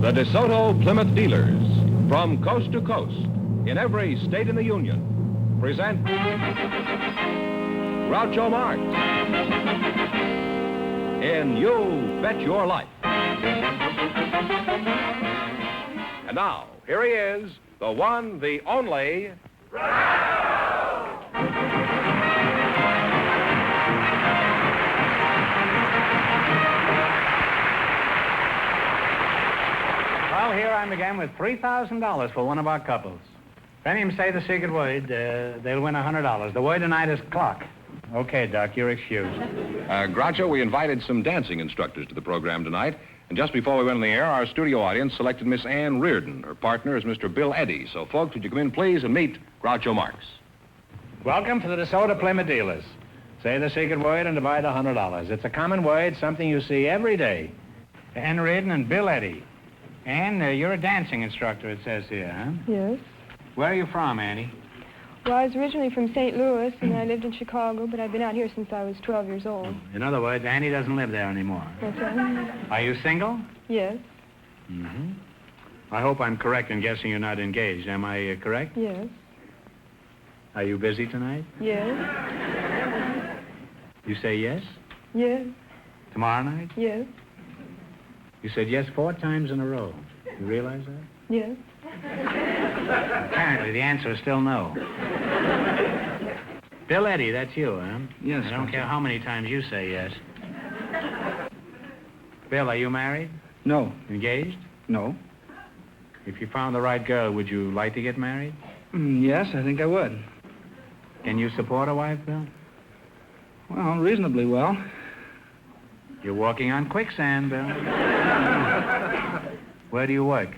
The DeSoto Plymouth dealers, from coast to coast, in every state in the Union, present Groucho Marx in You Bet Your Life. And now, here he is, the one, the only... Well, here I'm again with $3,000 for one of our couples. If any of them say the secret word, they'll win $100. The word tonight is clock. Okay, Doc, you're excused. Groucho, we invited some dancing instructors to the program tonight, and just before we went on the air, our studio audience selected Miss Ann Reardon. Her partner is Mr. Bill Eddy. So, folks, would you come in, please, and meet Groucho Marx. Welcome to the DeSoto Plymouth dealers. Say the secret word and divide $100. It's a common word, something you see every day. Ann Reardon and Bill Eddy. Ann, you're a dancing instructor, it says here, huh? Yes. Where are you from, Annie? Well, I was originally from St. Louis, and I lived in Chicago, but I've been out here since I was 12 years old. In other words, Annie doesn't live there anymore. That's right. Are you single? Yes. Mm-hmm. I hope I'm correct in guessing you're not engaged. Am I correct? Yes. Are you busy tonight? Yes. You say yes? Yes. Tomorrow night? Yes. You said yes 4 times in a row. You realize that? Yes. Apparently, the answer is still no. Bill Eddy, that's you, huh? Yes. I don't care how many times you say yes. Bill, are you married? No. Engaged? No. If you found the right girl, would you like to get married? Yes, I think I would. Can you support a wife, Bill? Well, reasonably well. You're walking on quicksand, Bill. Where do you work?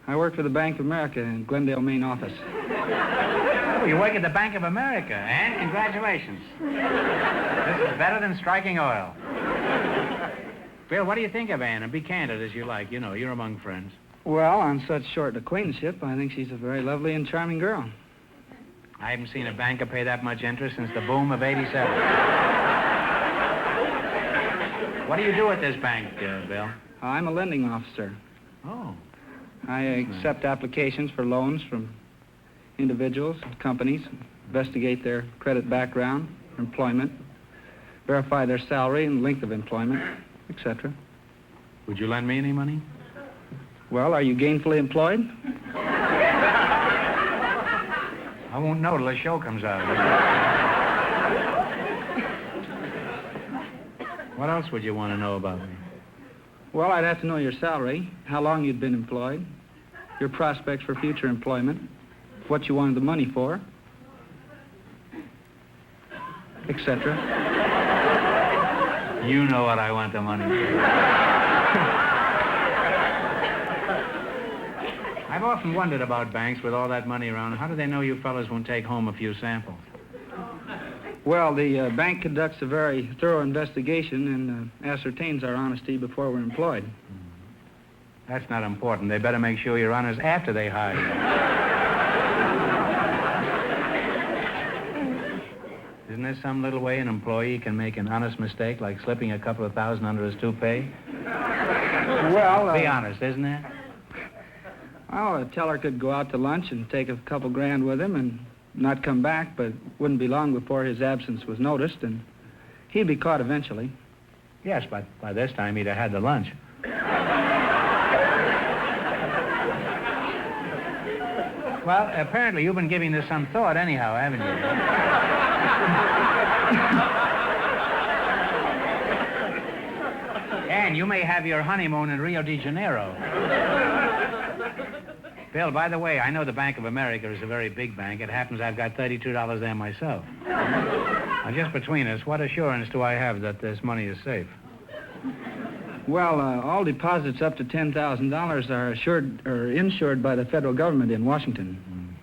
I work for the Bank of America in Glendale, Maine office. Oh, you work at the Bank of America, and congratulations. This is better than striking oil. Bill, what do you think of Ann? And be candid as you like. You know, you're among friends. Well, on such short acquaintanceship, I think she's a very lovely and charming girl. I haven't seen a banker pay that much interest since the boom of '87. What do you do at this bank, Bill? I'm a lending officer. Oh. I accept applications for loans from individuals and companies, investigate their credit background, employment, verify their salary and length of employment, etc. Would you lend me any money? Well, are you gainfully employed? I won't know till the show comes out. What else would you want to know about me? Well, I'd have to know your salary, how long you'd been employed, your prospects for future employment, what you wanted the money for, etc. You know what I want the money for. I've often wondered about banks with all that money around. How do they know you fellas won't take home a few samples? Well, the bank conducts a very thorough investigation and ascertains our honesty before we're employed. That's not important. They better make sure you're honest after they hire you. Isn't there some little way an employee can make an honest mistake, like slipping a couple of thousand under his toupee? Well, be honest, isn't there? Well, a teller could go out to lunch and take a couple grand with him and not come back, but wouldn't be long before his absence was noticed, and he'd be caught eventually. Yes, but by this time he'd have had the lunch. Well, apparently you've been giving this some thought anyhow, haven't you? And you may have your honeymoon in Rio de Janeiro. Bill, by the way, I know the Bank of America is a very big bank. It happens I've got $32 there myself. Now, just between us, what assurance do I have that this money is safe? Well, all deposits up to $10,000 are assured or insured by the federal government in Washington.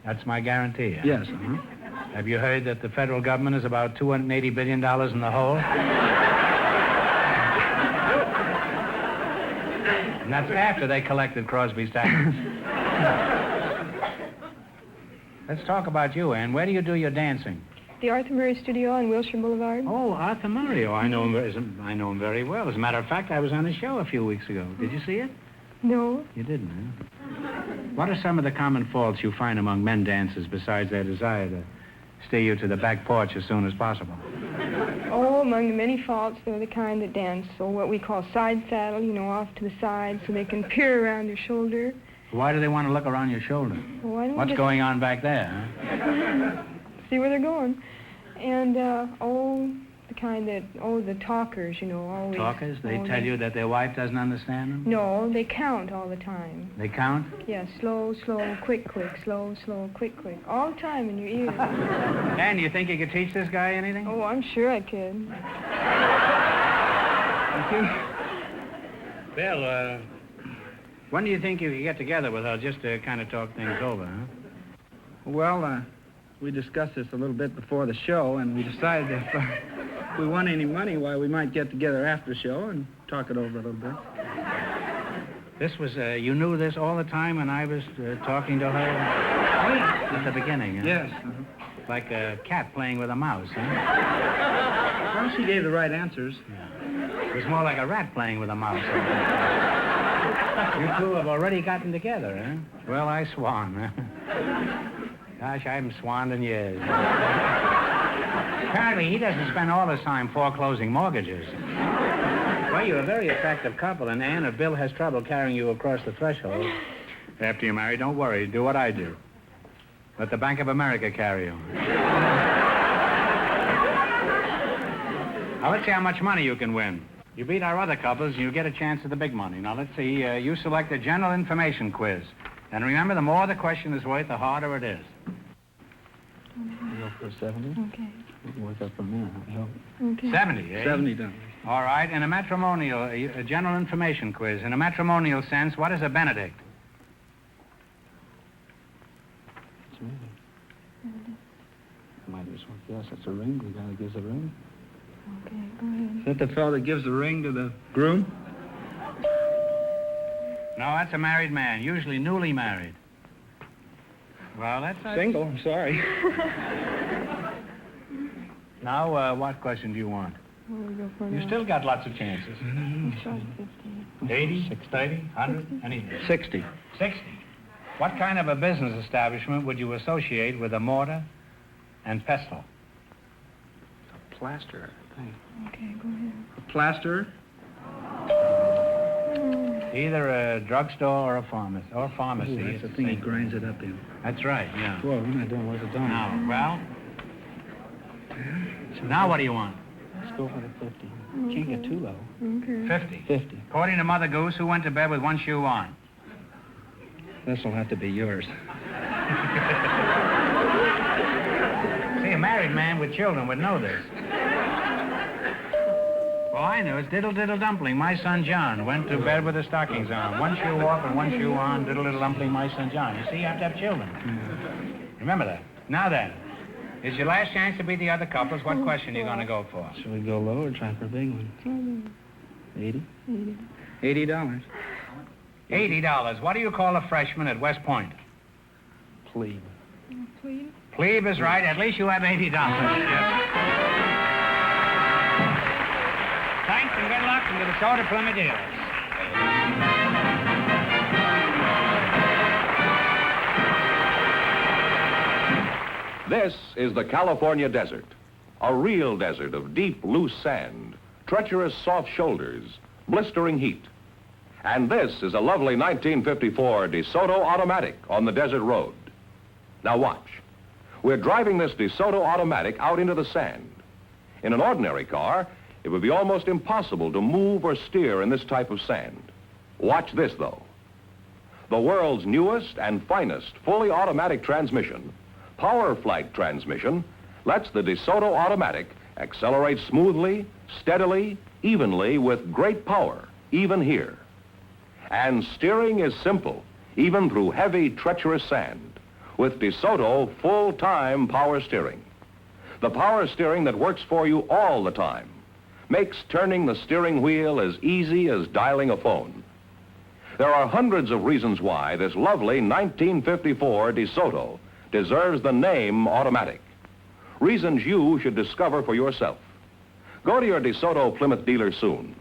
That's my guarantee. Huh? Yes. Have you heard that the federal government is about $280 billion in the hole? And that's after they collected Crosby's taxes. Let's talk about you, Ann. Where do you do your dancing? The Arthur Murray Studio on Wilshire Boulevard. Oh, Arthur Murray. Oh, I know him very well. As a matter of fact, I was on his show a few weeks ago. Did you see it? No. You didn't, huh? What are some of the common faults you find among men dancers besides their desire to steer you to the back porch as soon as possible? Oh, among the many faults, they're the kind that dance, or what we call side saddle, off to the side so they can peer around your shoulder. Why do they want to look around your shoulder? Well, why don't we What's just going on back there, huh? see where they're going? And, the kind that, the talkers, always. Talkers? They tell you that their wife doesn't understand them? No, they count all the time. They count? Yeah, slow, slow, quick, quick, slow, slow, quick, quick. All the time in your ears. And you think you could teach this guy anything? Oh, I'm sure I could. Bill, when do you think you could get together with her just to kind of talk things over, huh? Well, we discussed this a little bit before the show, and we decided if we won any money, why, we might get together after the show and talk it over a little bit. This was, you knew this all the time when I was talking to her at the beginning, huh? Yes. Like a cat playing with a mouse, huh? Well, she gave the right answers. Yeah. It was more like a rat playing with a mouse. You two have already gotten together, huh? Well, I swan, huh? Gosh, I haven't swanned in years. Apparently, he doesn't spend all his time foreclosing mortgages. Well, you're a very attractive couple, and Anne, if Bill has trouble carrying you across the threshold, after you're married, don't worry. Do what I do. Let the Bank of America carry you. Now, let's see how much money you can win. You beat our other couples, and you get a chance at the big money. Now, let's see. You select a general information quiz. And remember, the more the question is worth, the harder it is. Go for 70? Okay. We can work up from there. Okay. 70, eh? 70 done. All right. In a matrimonial, a general information quiz. In a matrimonial sense, what is a benedict? It's me. Might as well guess it's a ring. The guy that gives a ring. Okay, go ahead. Is that the fellow that gives the ring to the groom? No, that's a married man, usually newly married. Well, that's... Single, I'm sorry. Now, what question do you want? What do we go for You now? still got lots of chances. Try 50. 80, 30, 100, anything. 60. 60. What kind of a business establishment would you associate with a mortar and pestle? A plasterer, I think. Okay, go ahead. A plasterer? Either a drugstore or a pharmacy. Or pharmacy. Ooh, that's it's the thing he same. grinds it up in. That's right, yeah. Whoa, we're not doing worth a dime. Now, well... Now what do you want? Let's go for the 50. Can't get too low. Okay. 50. 50. According to Mother Goose, who went to bed with one shoe on? This'll have to be yours. See, a married man with children would know this. Well, I know. It's Diddle Diddle Dumpling, my son John, went to bed with the stockings on. One shoe off and one shoe on, Diddle Diddle Dumpling, my son John. You see, you have to have children. Remember that. Now then, it's your last chance to beat the other couples. What question are you going to go for? Should we go low or try for a big one? 80? 80. $80. $80. What do you call a freshman at West Point? Plebe. Please? Plebe is right. At least you have $80. Yes. Thanks and good luck into the DeSoto Plymouth Dealers. This is the California desert, a real desert of deep, loose sand, treacherous, soft shoulders, blistering heat. And this is a lovely 1954 DeSoto automatic on the desert road. Now watch. We're driving this DeSoto automatic out into the sand. In an ordinary car, it would be almost impossible to move or steer in this type of sand. Watch this, though. The world's newest and finest fully automatic transmission, Power Flight transmission, lets the DeSoto automatic accelerate smoothly, steadily, evenly with great power, even here. And steering is simple, even through heavy, treacherous sand, with DeSoto full-time power steering. The power steering that works for you all the time, makes turning the steering wheel as easy as dialing a phone. There are hundreds of reasons why this lovely 1954 DeSoto deserves the name automatic. Reasons you should discover for yourself. Go to your DeSoto Plymouth dealer soon.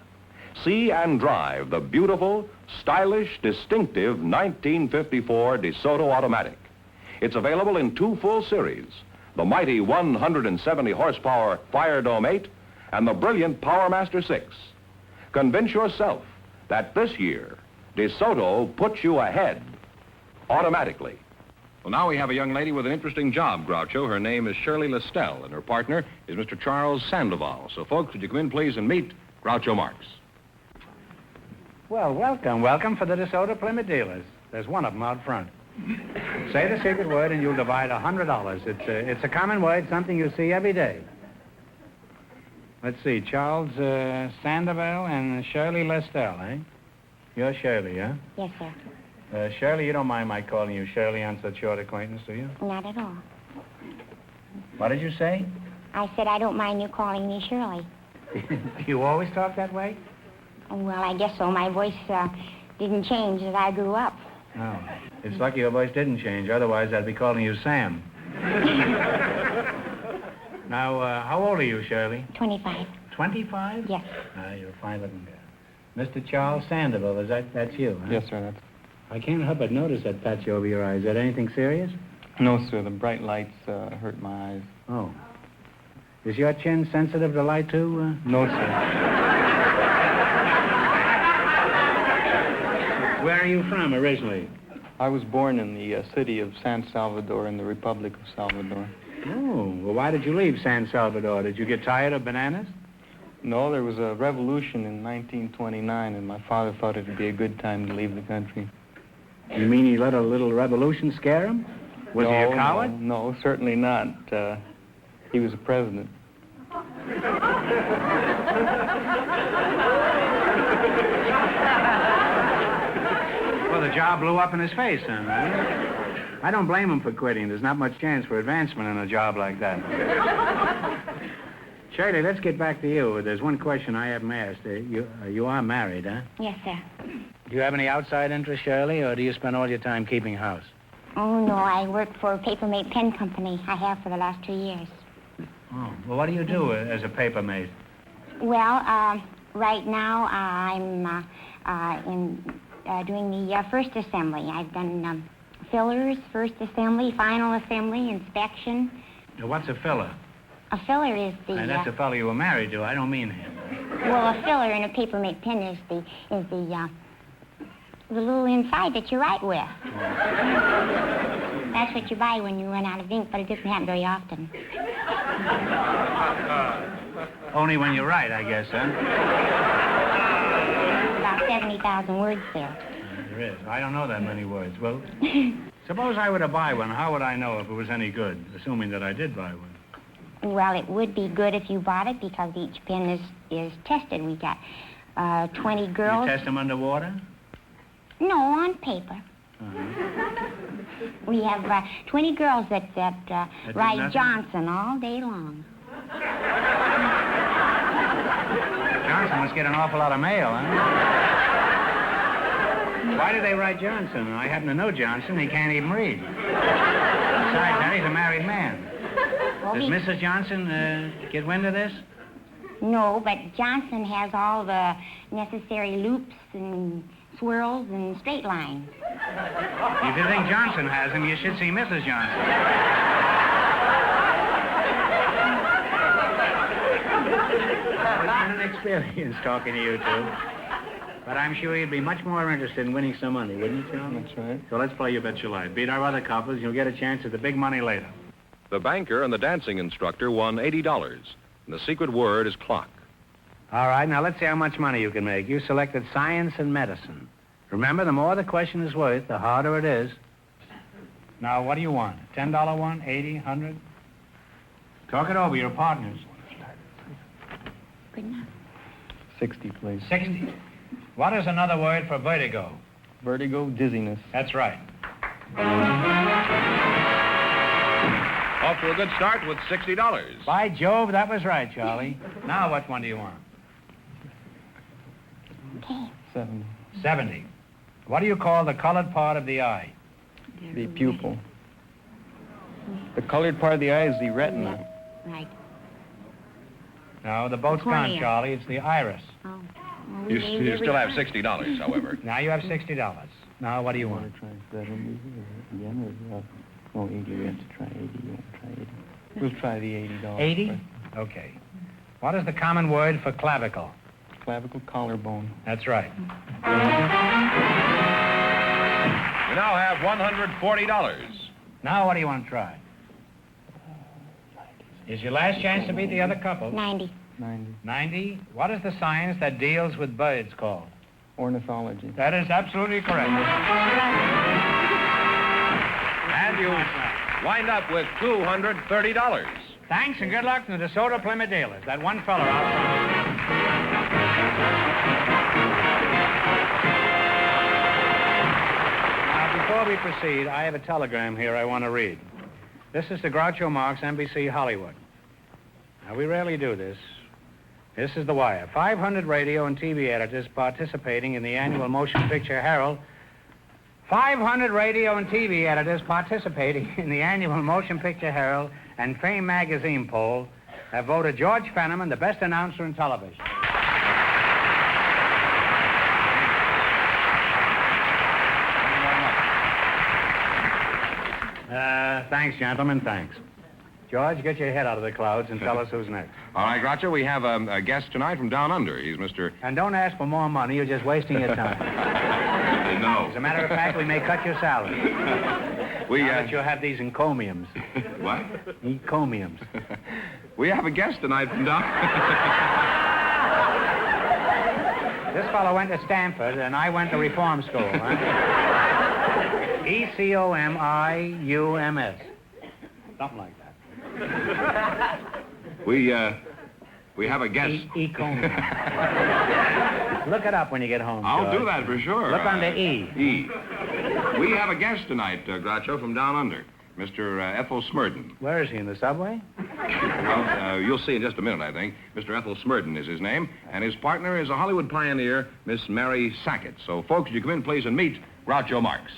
See and drive the beautiful, stylish, distinctive 1954 DeSoto automatic. It's available in two full series, the mighty 170 horsepower Fire Dome 8 and the brilliant Power Master 6. Convince yourself that this year, DeSoto puts you ahead automatically. Well, now we have a young lady with an interesting job, Groucho. Her name is Shirley Lestelle, and her partner is Mr. Charles Sandoval. So, folks, would you come in, please, and meet Groucho Marx. Well, welcome for the DeSoto Plymouth dealers. There's one of them out front. Say the secret word and you'll divide $100. It's a common word, something you see every day. Let's see, Charles Sandoval and Shirley Lestelle, eh? You're Shirley, huh? Yes, sir. Shirley, you don't mind my calling you Shirley on such short acquaintance, do you? Not at all. What did you say? I said I don't mind you calling me Shirley. Do you always talk that way? Well, I guess so. My voice didn't change as I grew up. No. It's lucky your voice didn't change. Otherwise, I'd be calling you Sam. Now, how old are you, Shirley? 25. 25? Yes. You're a fine-looking girl. Mr. Charles Sandoval, that's you, huh? Yes, sir, that's... I can't help but notice that patch over your eye. Is that anything serious? No, sir, the bright lights hurt my eyes. Oh. Is your chin sensitive to light, too? No, sir. Where are you from originally? I was born in the city of San Salvador in the Republic of Salvador. Oh, well, why did you leave San Salvador? Did you get tired of bananas? No, there was a revolution in 1929, and my father thought it would be a good time to leave the country. You mean he let a little revolution scare him? Was he a coward? No, certainly not. He was a president. Well, the job blew up in his face, then, right? I don't blame him for quitting. There's not much chance for advancement in a job like that. Shirley, let's get back to you. There's one question I haven't asked. You are married, huh? Yes, sir. Do you have any outside interest, Shirley, or do you spend all your time keeping house? Oh, no, I work for a paper-mate pen company. I have for the last 2 years. Oh, well, what do you do as a paper mate? Well, right now I'm doing the first assembly. I've done fillers, first assembly, final assembly, inspection. Now, what's a filler? A filler is the... And that's the fellow you were married to. I don't mean him. Well, a filler in a paper-mate pen is the little inside that you write with. That's what you buy when you run out of ink, but it doesn't happen very often. Only when you write, I guess, huh? About 70,000 words there. There is. I don't know that many words. Well, suppose I were to buy one. How would I know if it was any good, assuming that I did buy one? Well, it would be good if you bought it because each pen is tested. We got 20 girls. You test them underwater? No, on paper. We have 20 girls that write Johnson all day long. Johnson must get an awful lot of mail, huh? Why do they write Johnson? I happen to know Johnson. He can't even read. Besides that, he's a married man. Well, Does Mrs. Johnson get wind of this? No, but Johnson has all the necessary loops and swirls and straight lines. If you think Johnson has them, you should see Mrs. Johnson. Well, it's been an experience talking to you two. But I'm sure you'd be much more interested in winning some money, wouldn't you, Charlie? That's right. So let's play You Bet Your Life. Beat our other couples, you'll get a chance at the big money later. The banker and the dancing instructor won $80, and the secret word is clock. All right, now let's see how much money you can make. You selected science and medicine. Remember, the more the question is worth, the harder it is. Now, what do you want? $10 one, 80, 100? Talk it over, your partners. Good enough. 60, please. 60. What is another word for vertigo? Vertigo, dizziness. That's right. Off to a good start with $60. By Jove, that was right, Charlie. Now, what one do you want? Okay. 70. 70. What do you call the colored part of the eye? The pupil. The colored part of the eye is the retina. Right. No, the boat's gone, Cornea. Charlie. It's the iris. Oh. Well, we You, leave you every still have time. $60, however. Now you have $60. Now what do you want? Want to try $70 again, or no, 80? We have to try 80. You want to try 80? We'll try the $80. 80? first. Okay. What is the common word for clavicle? Clavicle, collarbone. That's right. You now have $140. Now what do you want to try? Is your last chance to beat the other couple. 90. 90. 90. What is the science that deals with birds called? Ornithology. That is absolutely correct. And you wind up with $230. Thanks and good luck to the DeSoto Plymouth dealers. That one fella out front. Now, before we proceed, I have a telegram here I want to read. This is the Groucho Marx, NBC Hollywood. Now, we rarely do this. This is the wire. 500 radio and TV editors participating in the annual Motion Picture Herald. 500 radio and TV editors participating in the annual Motion Picture Herald and Fame magazine poll have voted George Fenneman the best announcer in television. Thanks, gentlemen, thanks. George, get your head out of the clouds and tell us who's next. All right, Groucho, we have a guest tonight from down under. He's Mr. And don't ask for more money, you're just wasting your time. No. As a matter of fact, we may cut your salary. We, Now that you'll have these encomiums. What? Encomiums. We have a guest tonight from down... This fellow went to Stanford, and I went to reform school, huh? ECOMIUMS. Something like that. We have a guest. Ecomium. Look it up when you get home, I'll George. do that for sure. Look under E. E. We have a guest tonight, Groucho, from down under. Mr. Ethel Smurden. Where is he, in the subway? Well, you'll see in just a minute, I think. Mr. Ethel Smurden is his name, and his partner is a Hollywood pioneer, Miss Mary Sackett. So, folks, would you come in, please, and meet Groucho Marx.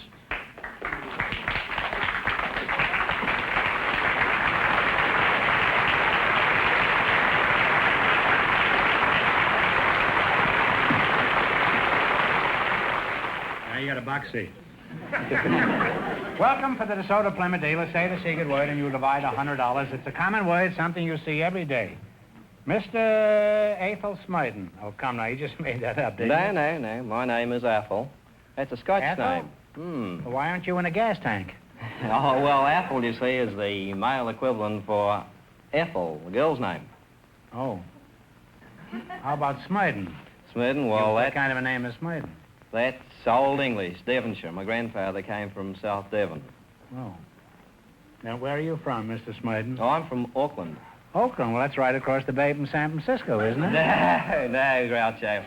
Now you got a box seat. Welcome for the DeSoto Plymouth dealer. Say the secret word and you'll divide $100. It's a common word, something you see every day. Mr. Ethel Smurden. Oh, come now, you just made that up, didn't you? No. My name is Ethel. That's a Scotch Ethel? name. Well, why aren't you in a gas tank? Oh, well, Ethel, you see, is the male equivalent for Ethel, the girl's name. Oh. How about Smurden? Smurden, well, What kind of a name is Smurden? that's Old English, Devonshire. My grandfather came from South Devon. Oh. Now, where are you from, Mr. Smurden? Oh, I'm from Auckland. Oakland. Well, that's right across the bay from San Francisco, isn't it? No, Groucho.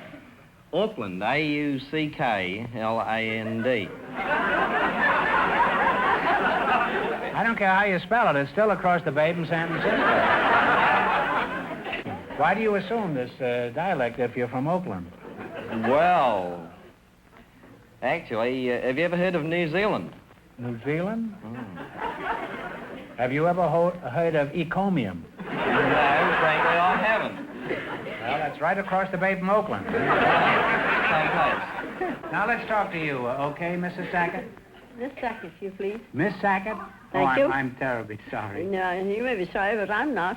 Auckland, A-U-C-K-L-A-N-D. I don't care how you spell it. It's still across the bay from San Francisco. Why do you assume this dialect if you're from Oakland? Well, actually, have you ever heard of New Zealand? New Zealand? Have you ever heard of Ecomium? No, frankly, I haven't. Well, that's right across the bay from Oakland. Same place. Now, let's talk to you, okay, Mrs. Sackett? Miss Sackett, you please. Miss Sackett? Thank you. I'm terribly sorry. No, you may be sorry, but I'm not.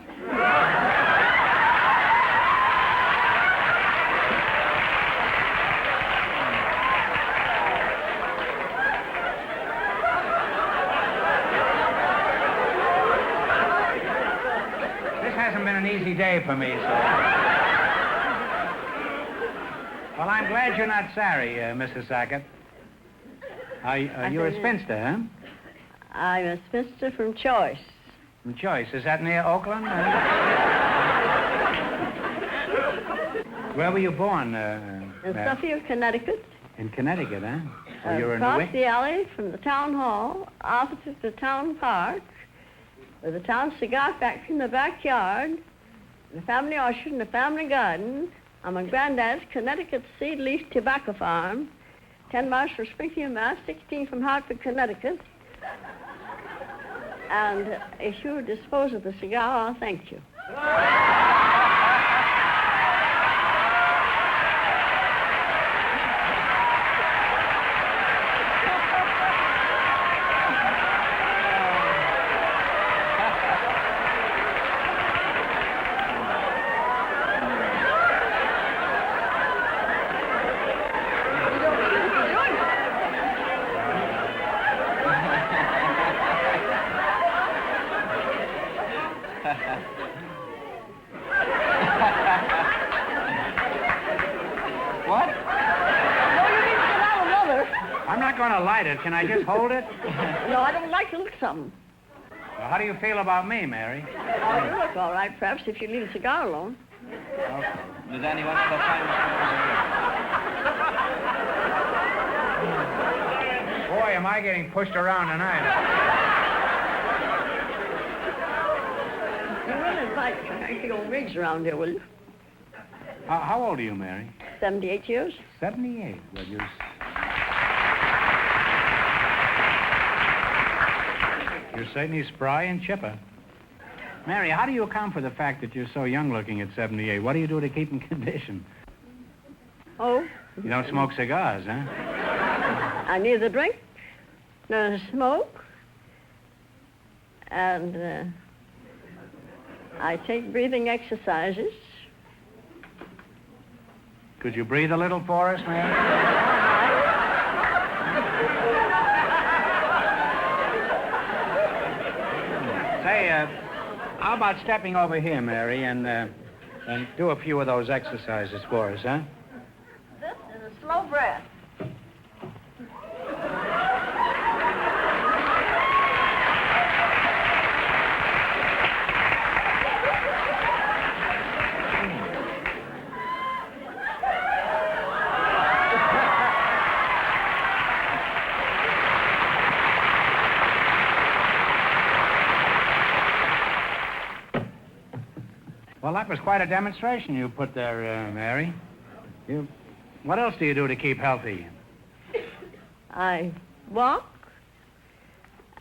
This hasn't been an easy day for me, so... Well, I'm glad you're not sorry, Mrs. Sackett. You're a spinster, huh? I'm a spinster from Choice. From Choice. Is that near Oakland? Where were you born? In Suffield, Connecticut. In Connecticut, huh? So you were in Across the alley from the town hall, opposite the town park, with the town cigar factory in the backyard, the family orchard and the family garden, on my granddad's Connecticut seed leaf tobacco farm, 10 miles from Springfield, Mass., 16 from Hartford, Connecticut. And if you dispose of the cigar, I'll thank you. I'm not going to light it. Can I just hold it? No, I don't like to look something. Well, how do you feel about me, Mary? Oh, you look all right, perhaps, if you leave the cigar alone. Okay. Does anyone have a Boy, am I getting pushed around tonight. You will invite the old rigs around here, will you? How old are you, Mary? 78 years. 78. Well, you're certainly spry and chipper. Mary, how do you account for the fact that you're so young-looking at 78? What do you do to keep in condition? Oh? You don't smoke cigars, huh? I neither drink nor smoke. And I take breathing exercises. Could you breathe a little for us, Mary? Say, how about stepping over here, Mary, and do a few of those exercises for us, huh? This is a slow breath. Well, that was quite a demonstration you put there, Mary. What else do you do to keep healthy? I walk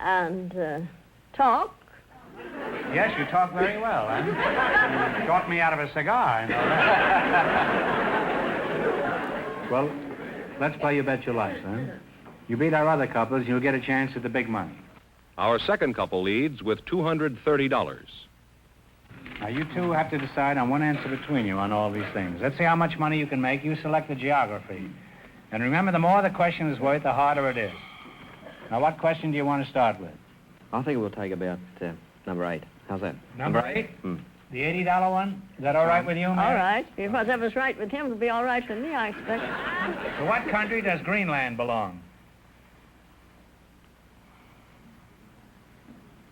and talk. Yes, you talk very well, huh? You talked me out of a cigar, I know that. Well, let's play You Bet Your Life, huh? You beat our other couples, you'll get a chance at the big money. Our second couple leads with $230. Now, you two have to decide on one answer between you on all these things. Let's see how much money you can make. You select the geography. And remember, the more the question is worth, the harder it is. Now, what question do you want to start with? I think we'll take about number 8. How's that? Number 8? The $80 one? Is that all right with you, Mary? All right. If whatever's right with him, it'll be all right with me, I expect. To what country does Greenland belong?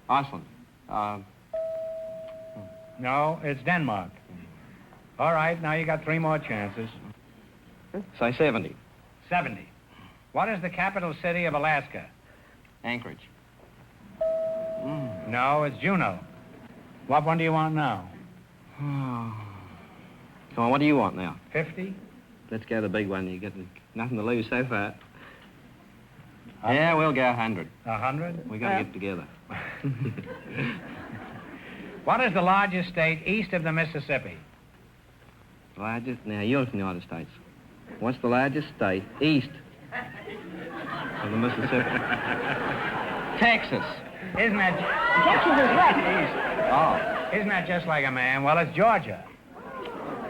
Iceland. No, it's Denmark. All right, now you got 3 more chances. Say 70. 70. What is the capital city of Alaska? Anchorage. No, it's Juneau. What one do you want now? Come on, what do you want now? 50? Let's go the big one. You're getting nothing to lose so far. Yeah, we'll go 100. 100? We got to get together. What is the largest state east of the Mississippi? Largest? Now, you're in the United States. What's the largest state east of the Mississippi? Texas. Isn't that... Texas is west. Oh. Isn't that just like a man? Well, it's Georgia.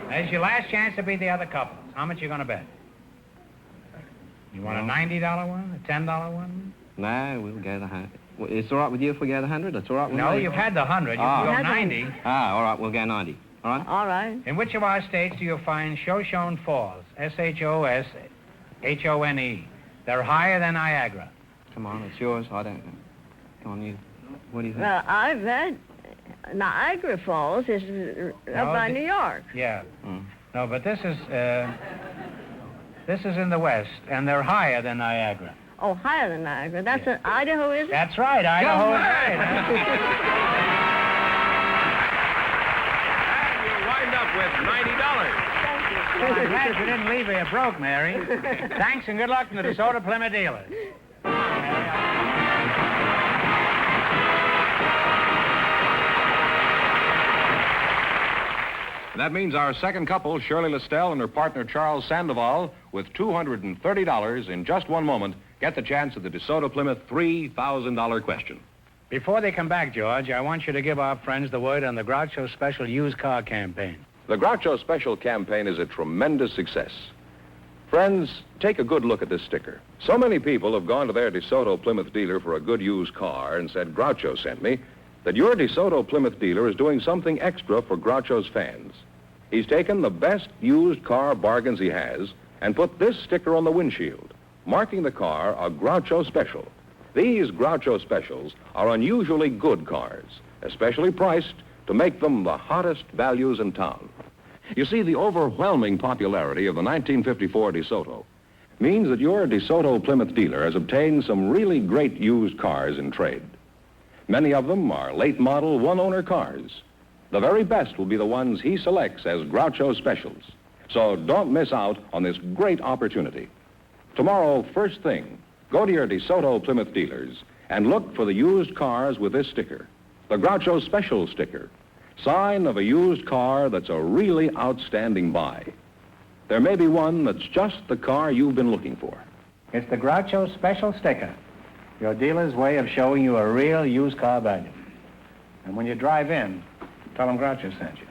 It's your last chance to beat the other couples. How much you going to bet? You want a $90 one? A $10 one? No, we'll go the 100. It's all right with you if we go the 100? That's all right with me? No, you've had the 100. You can go 90. All right, we'll go 90. All right? All right. In which of our states do you find Shoshone Falls? S-H-O-S-H-O-N-E. They're higher than Niagara. Come on, it's yours. I don't know. Come on, you. What do you think? Well, I've read Niagara Falls is up by New York. Yeah. No, but this is in the west, and they're higher than Niagara. Oh, higher than Niagara. That's in Idaho, is it? That's right. Idaho is right. And you wind up with $90. Well, I'm glad you didn't leave me broke, Mary. Thanks and good luck from the DeSoto Plymouth dealers. That means our second couple, Shirley Listell and her partner Charles Sandoval, with $230 in just one moment, get the chance at the DeSoto Plymouth $3,000 question. Before they come back, George, I want you to give our friends the word on the Groucho Special Used Car Campaign. The Groucho Special campaign is a tremendous success. Friends, take a good look at this sticker. So many people have gone to their DeSoto Plymouth dealer for a good used car and said, Groucho sent me, that your DeSoto Plymouth dealer is doing something extra for Groucho's fans. He's taken the best used car bargains he has and put this sticker on the windshield. marking the car a Groucho Special. These Groucho Specials are unusually good cars, especially priced to make them the hottest values in town. You see, the overwhelming popularity of the 1954 DeSoto means that your DeSoto Plymouth dealer has obtained some really great used cars in trade. Many of them are late model one-owner cars. The very best will be the ones he selects as Groucho Specials. So don't miss out on this great opportunity. Tomorrow, first thing, go to your DeSoto Plymouth dealers and look for the used cars with this sticker, the Groucho Special sticker, sign of a used car that's a really outstanding buy. There may be one that's just the car you've been looking for. It's the Groucho Special sticker, your dealer's way of showing you a real used car value. And when you drive in, tell them Groucho sent you.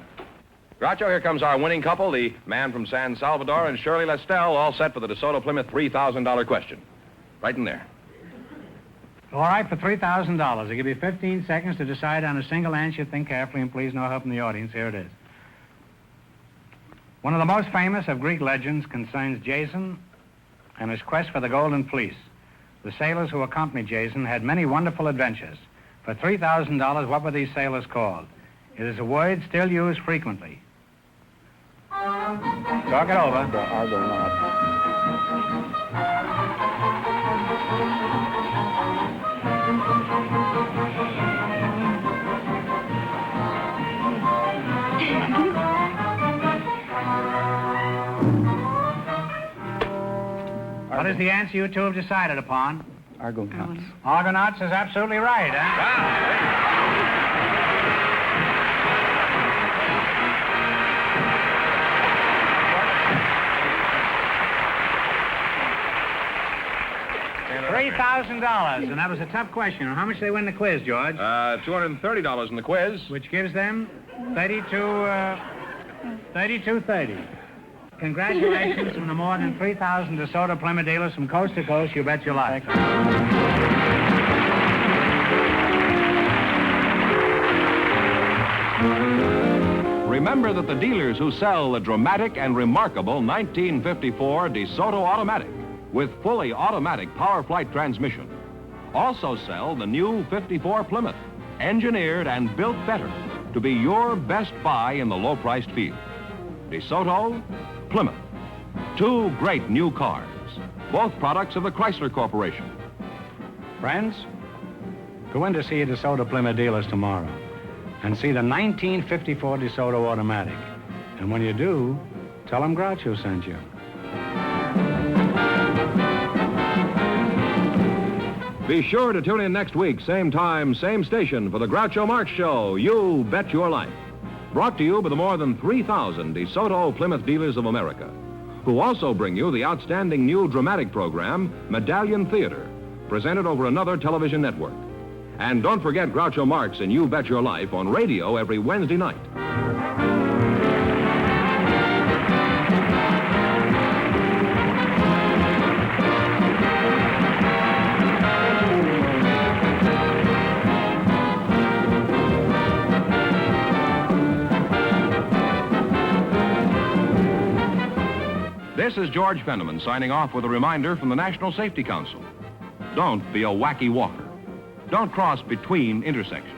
Groucho, here comes our winning couple, the man from San Salvador and Shirley Lestelle, all set for the DeSoto Plymouth $3,000 question. Right in there. All right, for $3,000. I'll give you 15 seconds to decide on a single answer. Think carefully, and please no help from the audience. Here it is. One of the most famous of Greek legends concerns Jason and his quest for the Golden Fleece. The sailors who accompanied Jason had many wonderful adventures. For $3,000, what were these sailors called? It is a word still used frequently. Talk it over. The Argonauts. What is the answer you two have decided upon? Argonauts. Argonauts is absolutely right, $3,000, and that was a tough question. How much did they win the quiz, George? $230 in the quiz. Which gives them 32.30. Congratulations from the more than 3,000 DeSoto Plymouth dealers from coast to coast. You bet your life. Remember that the dealers who sell the dramatic and remarkable 1954 DeSoto Automatic with fully automatic power flight transmission also sell the new 54 Plymouth, engineered and built better to be your best buy in the low-priced field. DeSoto, Plymouth, two great new cars, both products of the Chrysler Corporation. Friends, go in to see your DeSoto Plymouth dealers tomorrow and see the 1954 DeSoto Automatic. And when you do, tell them Groucho sent you. Be sure to tune in next week, same time, same station, for the Groucho Marx Show, You Bet Your Life. Brought to you by the more than 3,000 DeSoto Plymouth dealers of America, who also bring you the outstanding new dramatic program, Medallion Theater, presented over another television network. And don't forget Groucho Marx and You Bet Your Life on radio every Wednesday night. This is George Fenneman signing off with a reminder from the National Safety Council. Don't be a wacky walker. Don't cross between intersections.